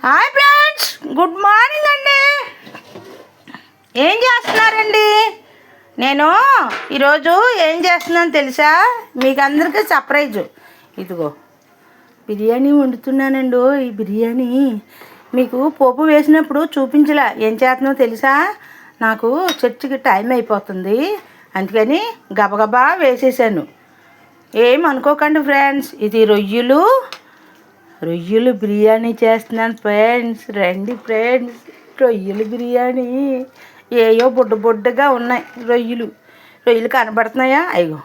Hi friends, good morning అండి. ఏం చేస్తున్నారండి? నేను ఈరోజు ఏం చేస్తున్నాను తెలుసా? మీకు అందరికీ సర్ప్రైజు. ఇదిగో బిర్యానీ వండుతున్నానండి. ఈ బిర్యానీ మీకు పోపు వేసినప్పుడు చూపించలా. ఏం చేస్తున్నానో తెలుసా? నాకు చర్చికి టైం అయిపోతుంది, అందుకని గబగబా వేసేసాను. ఏమనుకోకండి ఫ్రెండ్స్, ఇది రొయ్యలు బిర్యానీ చేస్తున్నాను ఫ్రెండ్స్. రండి ఫ్రెండ్స్, రొయ్యలు బిర్యానీ. ఏయో బొడ్డుగా ఉన్నాయి రొయ్యలు కనబడుతున్నాయా? అయ్యో,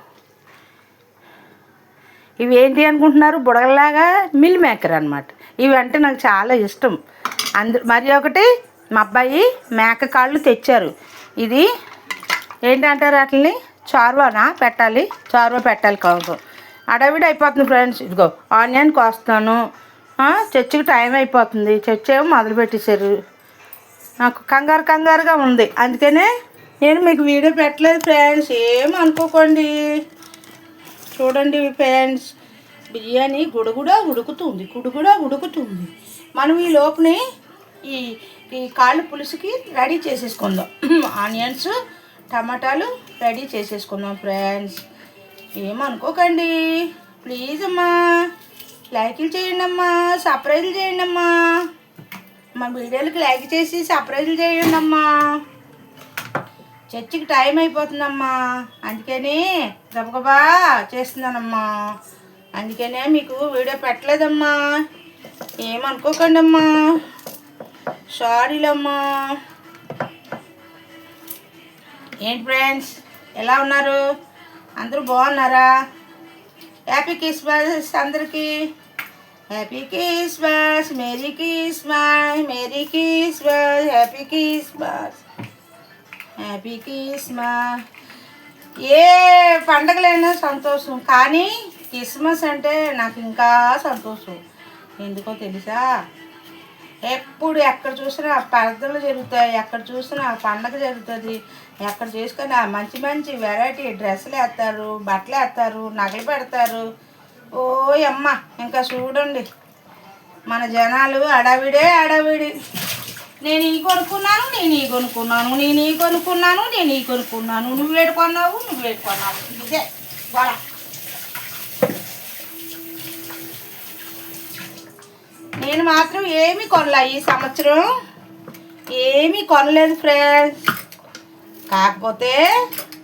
ఇవి ఏంటి అనుకుంటున్నారు? బుడగలాగా మిల్ మేకర్ అనమాట. ఇవి అంటే నాకు చాలా ఇష్టం. మరి ఒకటి మా అబ్బాయి మేక కాళ్ళు తెచ్చారు. ఇది ఏంటంటారు వాటిని? చార్వానా పెట్టాలి, చార్వా పెట్టాలి కాదు. అడవిడి అయిపోతుంది ఫ్రెండ్స్. ఇదిగో ఆనియన్ కోస్తాను. చర్చికి టైం అయిపోతుంది. చర్చ్ ఏమో మొదలు పెట్టేశారు. నాకు కంగారుగా ఉంది, అందుకనే నేను మీకు వీడియో పెట్టలేదు ఫ్రెండ్స్. ఏం అనుకోకండి. చూడండి ఫ్రెండ్స్, బిర్యానీ గుడుగుడా ఉడుకుతుంది. మనం ఈ లోపుని ఈ కాళ్ళు పులుసుకి రెడీ చేసేసుకుందాం. ఆనియన్స్, టమాటాలు రెడీ చేసేసుకుందాం ఫ్రెండ్స్. ఏమనుకోకండి ప్లీజ్ అమ్మా. లైక్లు చేయండి అమ్మా, సబ్స్క్రైబ్లు చేయండి అమ్మా. మా వీడియోలకి లైక్ చేసి సబ్స్క్రైబ్లు చేయండి అమ్మా. చర్చికి టైం అయిపోతుందమ్మా, అందుకని గబగబా చేస్తున్నానమ్మా. అందుకనే మీకు వీడియో పెట్టలేదమ్మా. ఏమనుకోకండి అమ్మా, సారీలమ్మా. ఏంటి ఫ్రెండ్స్, ఎలా ఉన్నారు? అందరూ బాగున్నారా? హ్యాపీ క్రిస్మస్ అందరికీ. Happy Christmas, merry Christmas, happy Christmas. ఏ పండగలైనా సంతోషం, కానీ క్రిస్మస్ అంటే నాకు ఇంకా సంతోషం. ఎందుకో తెలుసా? ఎప్పుడు ఎక్కడ చూసినా పర్దలు జరుగుతాయి, ఎక్కడ చూసినా పండగ జరుగుతుంది. ఎక్కడ చూసుకొని మంచి వెరైటీ డ్రెస్సులు వేస్తారు, బట్టలు వేస్తారు, నగలు పెడతారు. ఓ అమ్మ, ఇంకా చూడండి మన జనాలు అడవిడి. నేను ఈ కొనుక్కున్నాను, నువ్వు వేడుకున్నావు. ఇదే గొడవ. నేను మాత్రం ఏమీ కొనలే ఈ సంవత్సరం. ఏమీ కొనలేదు ఫ్రెండ్స్. కాకపోతే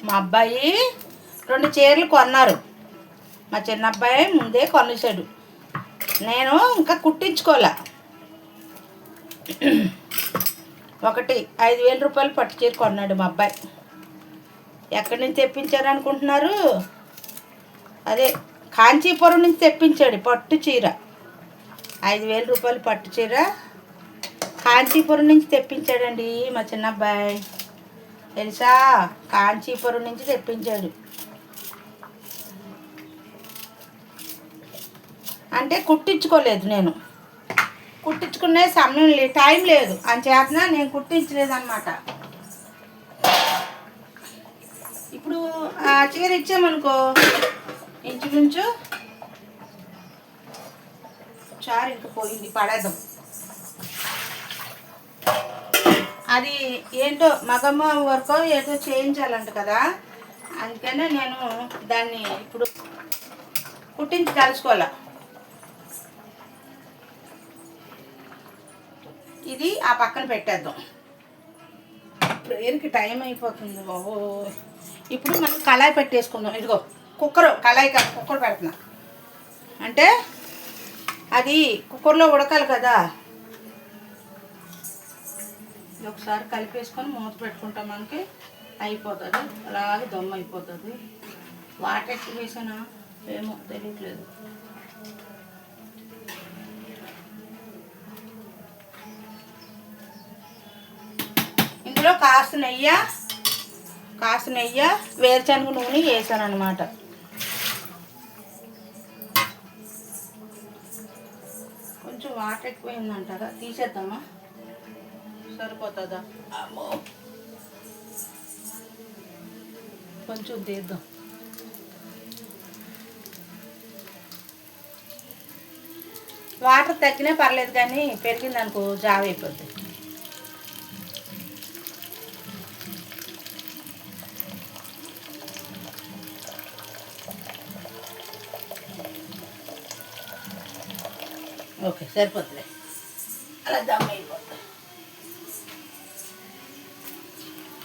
మా అబ్బాయి 2 చీరలు కొన్నారు. మా చిన్న అబ్బాయి ముందే కొనేసాడు. నేను ఇంకా కుట్టించుకోలే. ఒకటి 5,000 రూపాయలు పట్టు చీర కొన్నాడు మా అబ్బాయి. ఎక్కడి నుంచి తెప్పించారు అనుకుంటున్నారు? అదే కాంచీపురం నుంచి తెప్పించాడు పట్టు చీర. 5,000 రూపాయలు పట్టు చీర కాంచీపురం నుంచి తెప్పించాడండి మా చిన్న అబ్బాయి. తెలుసా? కాంచీపురం నుంచి తెప్పించాడు. అంటే కుట్టించుకోలేదు. నేను కుట్టించుకునే సమయం లేదు, టైం లేదు అని చేతన నేను కుట్టించలేదన్నమాట. ఇప్పుడు ఆ చీర ఇచ్చామనుకో, ఇంచుమించు చారు ఇంక పోయింది, పడేద్దాం. అది ఏంటో మగమ్మ వరకు ఏదో చేయించాలంట కదా, అందుకనే నేను దాన్ని ఇప్పుడు కుట్టించి కలుసుకోవాలా. ఇది ఆ పక్కన పెట్టేద్దాం. ప్రేయర్కి టైం అయిపోతుంది బాబు. ఇప్పుడు మనం కళాయి పెట్టేసుకుందాం. ఇదిగో కళాయి కుక్కర్ పెడుతున్నా. అంటే అది కుక్కర్లో ఉడకాలి కదా. ఒకసారి కలిపేసుకొని మూత పెట్టుకుంటాం, మనకి అయిపోతుంది. అలాగే దమ్ము అయిపోతుంది. వాటర్ ఎక్కువ వేసానా ఏమో తెలియట్లేదు. ఇందులో కాస్త నెయ్యి వేరుశనగ నూనె వేసాను అనమాట. కొంచెం వాటర్ ఎక్కువైందంటారా? తీసేద్దామా? సరిపోతుందా? అమ్మో, కొంచెం తీద్దాం. వాటర్ తగ్గినా పర్లేదు కానీ పెరిగింది అనుకో జావ అయిపోద్ది. ఓకే సరిపోతుంది, అలా దమ్ అయిపోతుంది.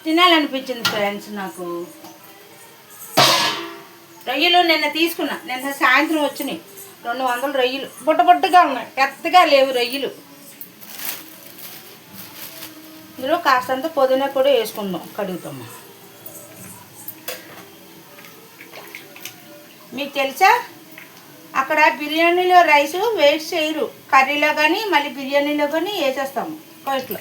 తినాలనిపించింది ఫ్రెండ్స్ నాకు. రొయ్యలు నిన్న తీసుకున్నా, నిన్న సాయంత్రం వచ్చినాయి 200 రొయ్యలు. బుట్టగా ఉన్నాయి, పెద్దగా లేవు రొయ్యలు. ఇందులో కాస్తంత పుదీనా కూడా వేసుకుందాం, కడుగుతాము. మీకు తెలుసా అక్కడ బిర్యానీలో రైస్ వేస్ట్ చేయరు, కర్రీలో కానీ మళ్ళీ బిర్యానీలో కానీ వేసేస్తాము కోట్లో.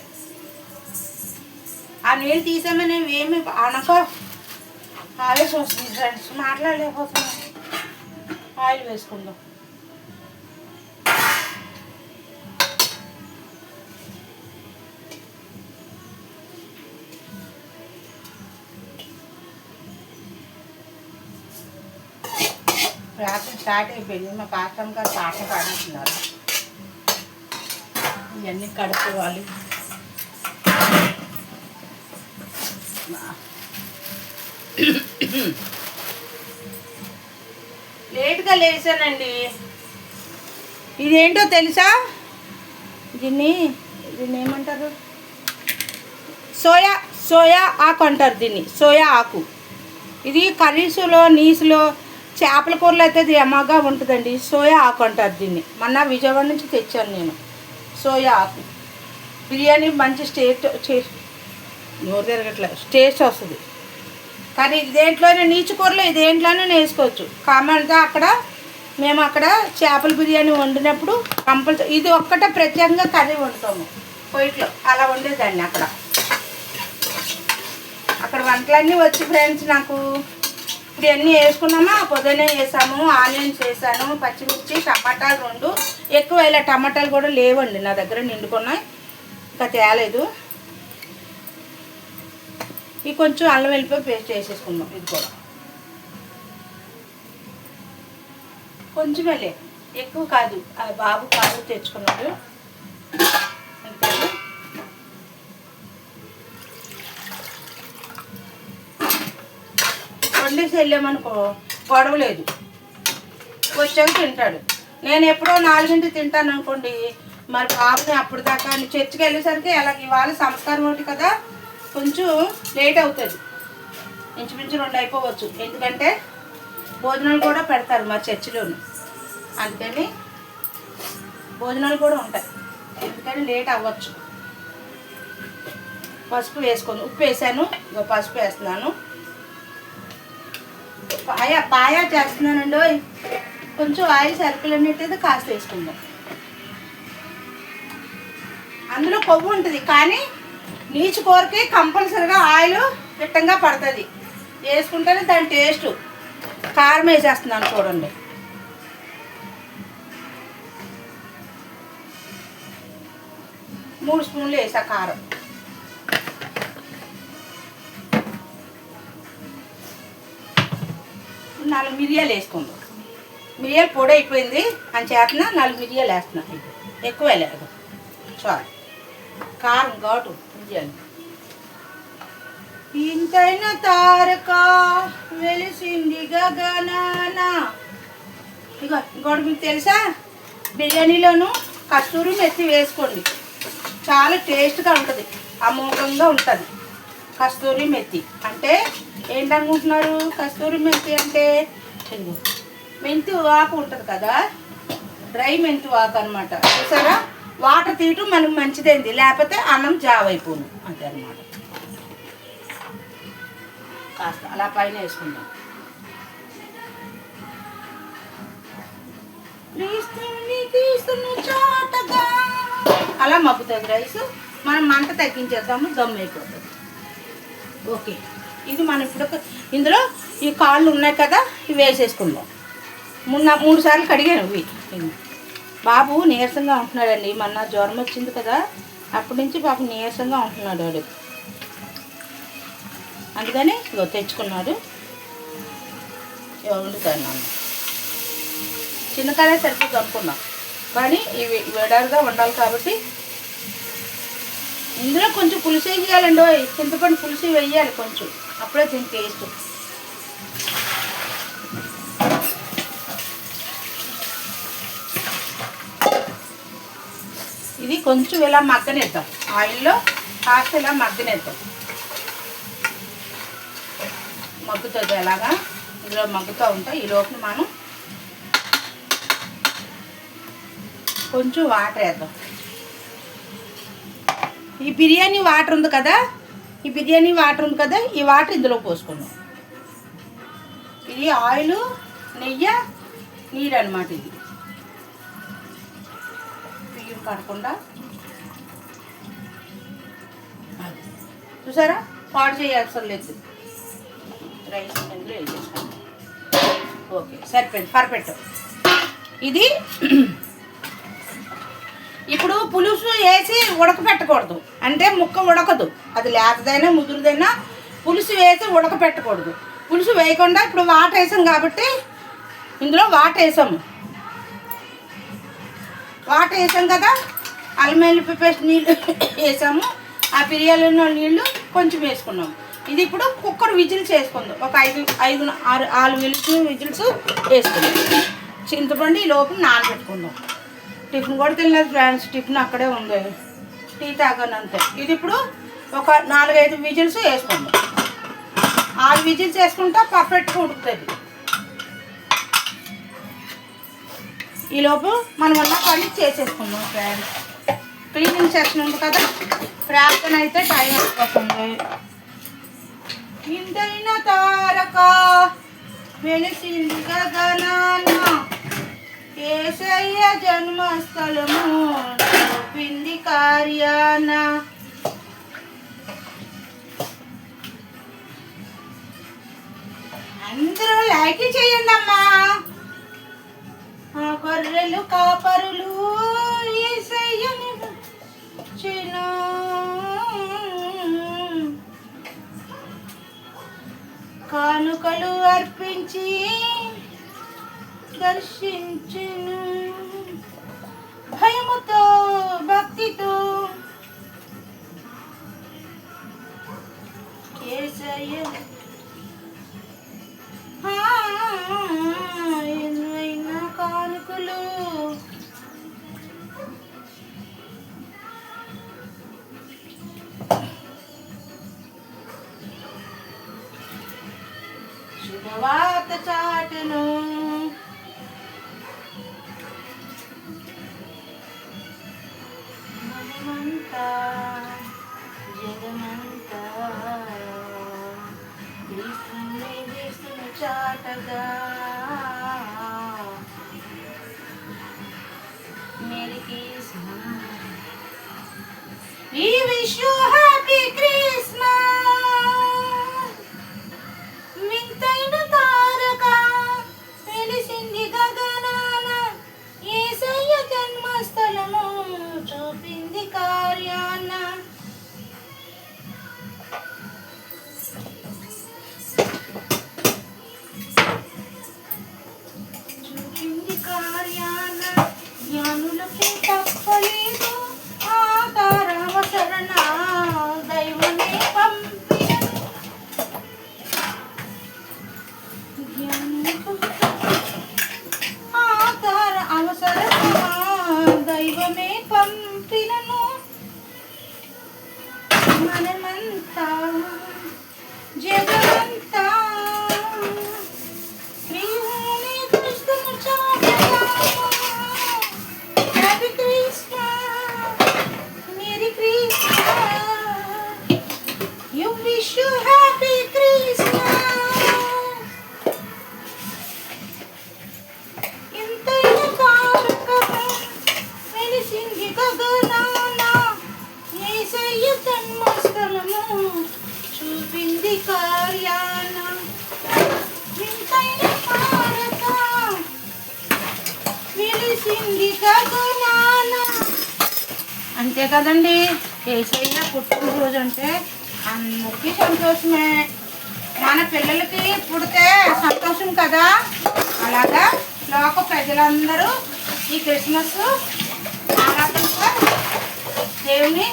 ఆ నీళ్ళు తీసామని ఏమి అనక ఆవేశం వస్తుంది ఫ్రెండ్స్, మాట్లాడలేకపోతున్నాం. ఆయిల్ వేసుకుందాం. రాత్రి స్టార్ట్ అయిపోయింది, మా పాస్టమ్ గారు పాటలు పాడుతున్నారు. ఇవన్నీ కడుక్కోవాలి. లేట్గా లేచానండి. ఇదేంటో తెలుసా, దీన్ని ఏమంటారు, సోయా ఆకు అంటారు దీన్ని, సోయా ఆకు. ఇది కర్రీస్లో నీసులో చేపల కూరలో అయితే ఇది ఎమ్మగా ఉంటుందండి. సోయా ఆకు అంటారు దీన్ని. మొన్న విజయవాడ నుంచి తెచ్చాను నేను సోయా ఆకు. బిర్యానీ మంచి నోరు తిరగట్లేదు, టేస్ట్ వస్తుంది. కానీ దేంట్లోనే నీచు కూరలో దేంట్లోనే వేసుకోవచ్చు. కామంటే మేము అక్కడ చేపల బిర్యానీ వండినప్పుడు కంపల్సరీ ఇది ఒక్కటే ప్రత్యేకంగా కర్రీ వండుతాము పొయ్యిలో. అలా వండేదాన్ని అక్కడ వంటలన్నీ వచ్చి ఫ్రెండ్స్ నాకు. ఇప్పుడు అన్నీ వేసుకున్నామా, పొద్దునే వేసాము, ఆనియన్స్ వేసాను, పచ్చిమిర్చి, టమాటాలు 2 ఎక్కువ. ఇలా టమాటాలు కూడా లేవండి నా దగ్గర, నిండుకున్నాయి, ఇంకా తేలేదు. ఇది కొంచెం అల్లం వెల్లిపాయ పేస్ట్ వేసేసుకుందాం. ఇది కూడా కొంచెమే, ఎక్కువ కాదు. బాబు కాదు తెచ్చుకున్నాడు. వండేసి వెళ్ళామనుకో గొడవలేదు, వచ్చాక తింటాడు. నేను ఎప్పుడో 4 తింటాను అనుకోండి, మరి బాబుని అప్పుడు దాకా చర్చికి వెళ్ళేసరికి అలా ఇవాళ సంస్కారం ఒకటి కదా, కొంచెం లేట్ అవుతుంది. ఇంచుమించు 2 అయిపోవచ్చు. ఎందుకంటే భోజనాలు కూడా పెడతారు మా చర్చిలోని, అందుకని భోజనాలు కూడా ఉంటాయి, ఎందుకని లేట్ అవ్వచ్చు. పసుపు వేసుకొని ఉప్పు వేసాను, పసుపు వేస్తున్నాను. పాయా చేస్తున్నానండి. కొంచెం ఆయిల్ సరిపోయినట్టయితే కాస్త వేసుకుందాం. అందులో కొవ్వు ఉంటుంది, కానీ నీచు కూరకి కంపల్సరీగా ఆయిల్ దిట్టంగా పడుతుంది. వేసుకుంటేనే దాని టేస్ట్. కారం వేసేస్తున్నాను చూడండి. మూడు స్పూన్లు వేసా కారం. నాలుగు మిరియాలు వేసుకుందాం. మిరియాలు పొడి అయిపోయింది అని చేతన 4 మిరియాలు వేస్తున్నాను. ఎక్కువ లేదు, చాలు. కారం ఘాటు మిరియాలు. ఇంతైన తారక వెలిసింది గగనాన. ఇక ఇంకోటి మీకు తెలుసా, బిర్యానీలోను కస్తూరి మెత్తి వేసుకోండి, చాలా టేస్ట్గా ఉంటుంది, అమోఘంగా ఉంటుంది. కస్తూరి మెత్తి అంటే ఏంటనుకుంటున్నారు? కస్తూరి మెంతి అంటే మెంతి ఆకు ఉంటుంది కదా, డ్రై మెంతి ఆకు అనమాట. చూసారా, వాటర్ తీయటం మనకు మంచిదైంది, లేకపోతే అన్నం జావ్ అయిపోను అంతే అనమాట. కాస్త అలా పైన వేసుకుందాం. అలా మగ్గుతుంది రైస్. మనం మంట తగ్గించేద్దాము, దమ్ అయిపోతుంది. ఓకే, ఇది మనం ఇప్పుడు ఇందులో ఈ కాళ్ళు ఉన్నాయి కదా, ఇవి వేసేసుకుందాం. 3 సార్లు కడిగాను ఇవి. బాబు నీరసంగా ఉంటున్నాడండి, మొన్న జ్వరం వచ్చింది కదా, అప్పటి నుంచి బాబు నీరసంగా ఉంటున్నాడు వాడు. అందుకని ఇగో తెచ్చుకున్నాడు, వండుతాను. నన్ను చిన్న కాలే సరిపోతుంది అనుకున్నాం. కానీ ఇవి వెడల్గా ఉండాలి కాబట్టి ఇందులో కొంచెం పులుసు వేయాలండి. చింతపండు పులుసు వేయాలి కొంచెం, అప్పుడే దీని టేస్ట్. ఇది కొంచెం ఇలా మగ్గనిద్దాం, ఆయిల్లో కాస్త ఇలా మగ్గనిద్దాం. మగ్గుతుంది ఎలాగా, ఇందులో మగ్గుతూ ఉంటాయి. ఈ లోపల మనం కొంచెం వాటర్ వేద్దాం. ఈ బిర్యానీ వాటర్ ఉంది కదా, ఈ వాటర్ ఇందులో పోసుకుందాం. ఇది ఆయిల్, నెయ్యి, నీరు అన్నమాట. ఇది బియ్యం పడకుండా చూసారా, పాడు చేయాల్సిన లేదు. రైస్ ఇందులో వేసేసుకోండి. ఓకే, సరిపోయింది, పర్ఫెక్ట్. ఇది ఇప్పుడు పులుసు వేసి ఉడకపెట్టకూడదు, అంటే ముక్క ఉడకదు. అది లేతదైనా ముదురుదైనా పులుసు వేసి ఉడకపెట్టకూడదు. పులుసు వేయకుండా ఇప్పుడు వాటర్ వేసాం కాబట్టి ఇందులో వాటర్ వేసాం కదా, అల్లం వెల్లుల్లి పేస్ట్ నీళ్ళు వేసాము. ఆ బిర్యానీలో నీళ్ళు కొంచెం వేసుకున్నాము. ఇది ఇప్పుడు కుక్కర్ విజిల్స్ వేసుకుందాం. ఒక 5-6 విజిల్స్ వేసుకుందాం. చింతపండు ఈ లోపల నానబెట్టుకుందాం. టిఫిన్ కూడా తినలేదు ఫ్రెండ్స్, టిఫిన్ అక్కడే ఉంది, టీ తాగాను అంతే. ఇది ఇప్పుడు ఒక 4-5 విజిల్స్ వేసుకుందాం. 6 విజిల్స్ వేసుకుంటే పర్ఫెక్ట్గా ఉడుకుతుంది. ఈలోపు మనం ఉన్న పని చేసేసుకుందాం ఫ్రెండ్స్. క్లీనింగ్ సెక్షన్ ఉంది కదా, ప్రార్థన అయితే టైం అయిపోతుంది. ఇంతైన తారక వెలిసింది గగనాన, యేసయ్య జన్మస్థలము చూపింది కార్యాన. అందరూ లైక్ చేయండి అమ్మా. గొర్రెలు కాపరులు యేసయ్యను చిను, కానుకలు అర్పించి దర్శించును. భయముతో భక్తితో యేసయ్య ఎన్నైనా కానుకలు. శుభవార్త చాటును మనమంతా జగమంతా క్రీస్తుని యేసును చాటగా. Merry Christmas, we wish you happy Christmas. వింతైన తారక వెలిసింది గగనాన, యేసయ్య జన్మస్థలము చూపింది కార్యాన. చూపింది కార్యాన, జ్ఞానులకి తప్పలేదు ఆ తారావసరణ, దైవమే పంపిన అవసరమా, దైవమే పంపినను. మనమంతా జగమంతా క్రీస్తుని క్రీస్తును చాటగా. Happy Christmas, merry Christmas, you wish you happy Christmas. చూపింది కార్యాన, వింతైన తారక వెలిసింది గగనాన. అంతే కదండి, యేసయ్య పుట్టినరోజు అంటే అందరికీ సంతోషమే. మన పిల్లలకి పుడితే సంతోషం కదా, అలాగా లోక ప్రజలందరూ ఈ క్రిస్మస్ ఆరాధనలో దేవుని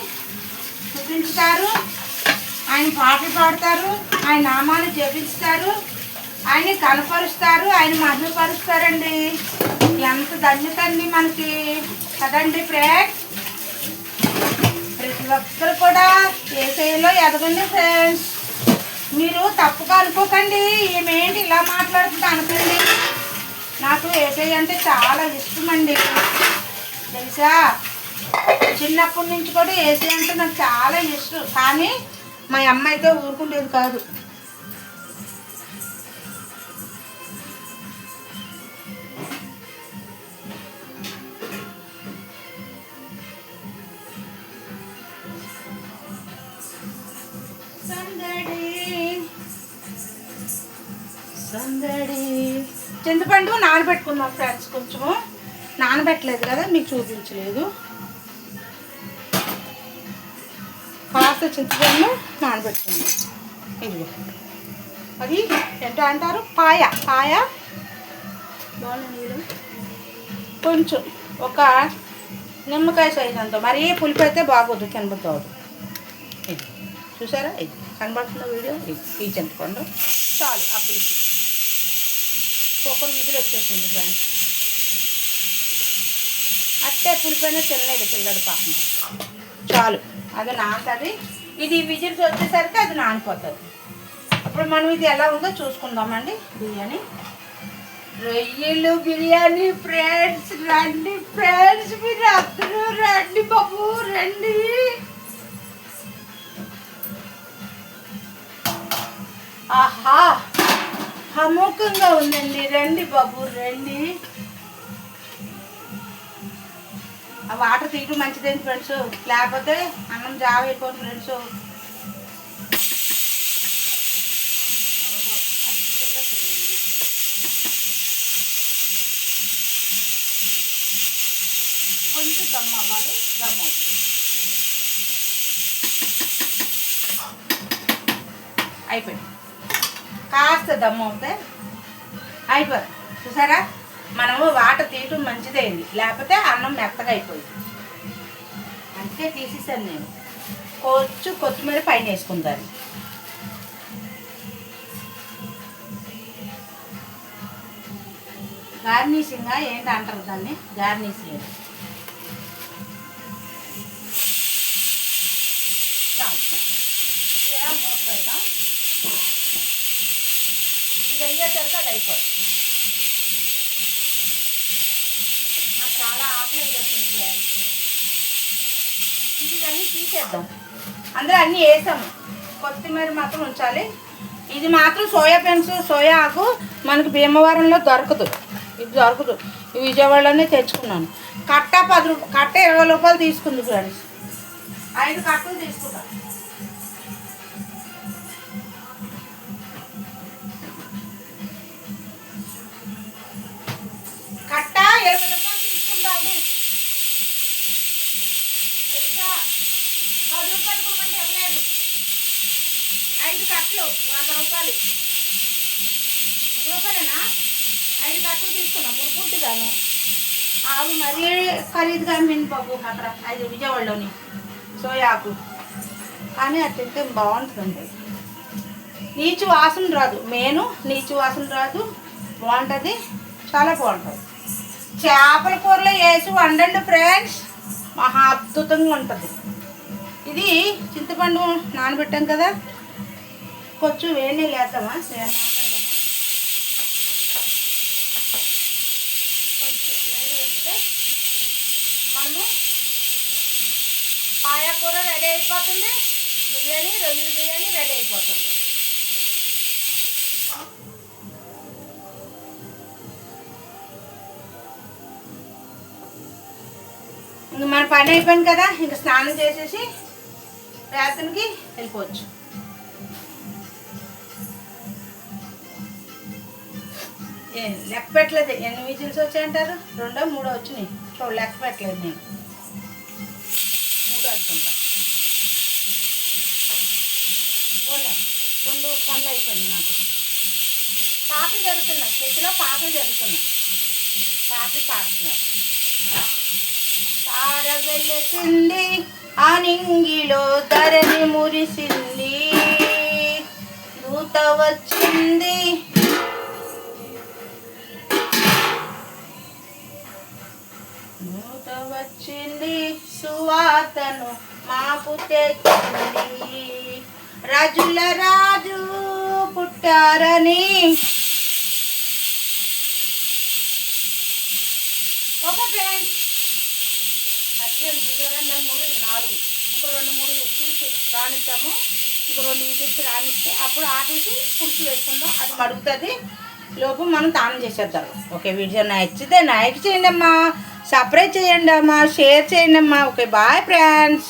స్తుతించుతారు, ఆయన పాటలు పాడతారు, ఆయన నామాలు జపిస్తారు, ఆయన కనపరుస్తారు, ఆయన మహిమపరుస్తారండి. ఎంత ధన్యత అండి మనకి కదండి ఫ్రెండ్స్. ప్రతి ఒక్కరు కూడా యేసయ్యలో ఎదగండి ఫ్రెండ్స్. మీరు తప్పుగా అనుకోకండి, ఏమేంటి ఇలా మాట్లాడుతుంటే అనుకోండి. నాకు యేసయ్య అంటే చాలా ఇష్టం అండి తెలుసా. చిన్నప్పటి నుంచి కూడా యేసయ్య అంటే నాకు చాలా ఇష్టం. కానీ మా అమ్మ అయితే ఊరుకుండేది కాదు. సందడి చింతపండు నానబెట్టుకుందాం ఫ్రెండ్స్. కొంచెము నానబెట్టలేదు కదా, మీకు చూపించలేదు. కాస్త చింతపండు నానబెట్టుకుందాం. ఇది అది ఎంత అంటారు, పాయ పాయ కొంచెం ఒక నిమ్మకాయ సైజ్ అంత, మరీ పులిపి అయితే బాగోదు, తినబుద్ధి అవ్వదు. ఇది చూసారా, ఇది కనబడుతున్న వీడియో, ఈ చింతపండు చాలు. ఆ పులిపి కుక్కర్ విధులు వచ్చేసింది ఫ్రెండ్స్. అట్టే పులిపైన తినలేదు పిల్లడు పాపం. చాలు, అది నానుతుంది. ఇది విజిల్స్ వచ్చేసరికి అది నానిపోతుంది. అప్పుడు మనం ఇది ఎలా ఉందో చూసుకుందామండి. బిర్యానీ, రొయ్యలు బిర్యానీ ఫ్రెండ్స్. రండి ఫ్రెండ్స్, మీరు అందరూ రండి బాబు, రండి. ఆహా, అమోఘంగా ఉందండి. రండి బాబు, రండి. ఆ వాటర్ తీయటం మంచిదేంటి ఫ్రెండ్స్, లేకపోతే అన్నం జావ అయిపోతుంది ఫ్రెండ్స్. అద్భుతంగా చూడండి. కొంచెం దమ్ అవ్వాలి, దమ్ అవుతుంది. అయిపోయింది, కాస్త దమ్ అవుతే అయిపోతుంది. చూసారా, మనము వాటర్ తీయటం మంచిదైంది, లేకపోతే అన్నం మెత్తగా అయిపోయింది. అందుకే తీసేసాను నేను. కొంచెం కొత్తిమీర పైన వేసుకుంటాను. గార్నిషింగ్ ఏంటి అంటారు దాన్ని, గార్నిషింగ్. చాలు, ఇలా మూత పెడదాం. ఇది అయ్యేసరికి అది అయిపోతుంది. నాకు చాలా ఆకలి వేస్తుంది. ఇవన్నీ తీసేద్దాం. అందులో అన్నీ వేసాము, కొత్తిమీర మాత్రం ఉంచాలి. ఇది మాత్రం సోయా బీన్స్, సోయా ఆకు మనకు భీమవరంలో దొరకదు. ఇది దొరకదు, విజయవాడలోనే తెచ్చుకున్నాను. కట్ట 10 రూపాయలు, కట్ట 20 రూపాయలు తీసుకుంది ఫ్రెండ్స్. 5 కట్టలు తీసుకుంటాను. కట్ట 20 రూపాయలు తీసుకుంటాండి. 10 రూపాయలు కొమ్మంటే ఇవ్వలేదు. 5 కట్టలు 100 రూపాయలు. 100 రూపాయలేనా? 5 కట్టలు తీసుకున్నా, పుట్టుగాను. ఆవు మరీ ఖరీదుగా అమ్మింది బాబు అక్కడ, అది విజయవాడలోని సోయాకు. కానీ అది తింటే బాగుంటుంది, నీచు వాసన రాదు. మెయిన్ నీచు వాసన రాదు, బాగుంటుంది, చాలా బాగుంటుంది. చేపల కూరలో వేసి వండండి ఫ్రెండ్స్, మహా అద్భుతంగా ఉంటుంది. ఇది చింతపండు నానబెట్టాం కదా, కొంచెం వేడి నీళ్ళు వేద్దామా, నానబెడదామా. కొంచెం వేడి వేస్తే మనము పాయ కూర రెడీ అయిపోతుంది. బిర్యానీ, రొయ్యల బిర్యానీ రెడీ అయిపోతుంది. ఇంక మన పని అయిపోయింది కదా, ఇంక స్నానం చేసేసి ప్రార్థనకి వెళ్ళిపోవచ్చు. లెక్క పెట్టలేదు ఎన్ని విజిల్స్ వచ్చాయంటారు, 2 3 వచ్చినాయి. చూడు, లెక్క పెట్టలేదు నేను, 3 అనుకుంటా. పోలే, 2 పనులు అయిపోయింది నాకు. పాటలు జరుగుతున్నాయి, చర్చిలో పాటలు జరుగుతున్నాయి, పాటలు పాడుతున్నారు. ఆరవెళ్ళింది ఆ నింగిలో ధరణి మురిసింది దూత వచ్చింది దూత వచ్చింది సువార్తను మాకు తెచ్చింది రాజుల రాజు పుట్టారని ఓకే ఫ్రెండ్స్ మూడు 4 ఇంకో 2-3 విజిల్స్ రానిస్తాము ఇంకో 2 విజిల్స్ రానిస్తే అప్పుడు ఆపేసి పులుసు వేసుకుందాం అది మడుగుతుంది లోపు మనం తానం చేసేద్దాం ఓకే వీడియో నచ్చితే లైక్ చేయండి అమ్మా సబ్స్క్రైబ్ చేయండి అమ్మా షేర్ చేయండి అమ్మా ఓకే బాయ్ ఫ్రెండ్స్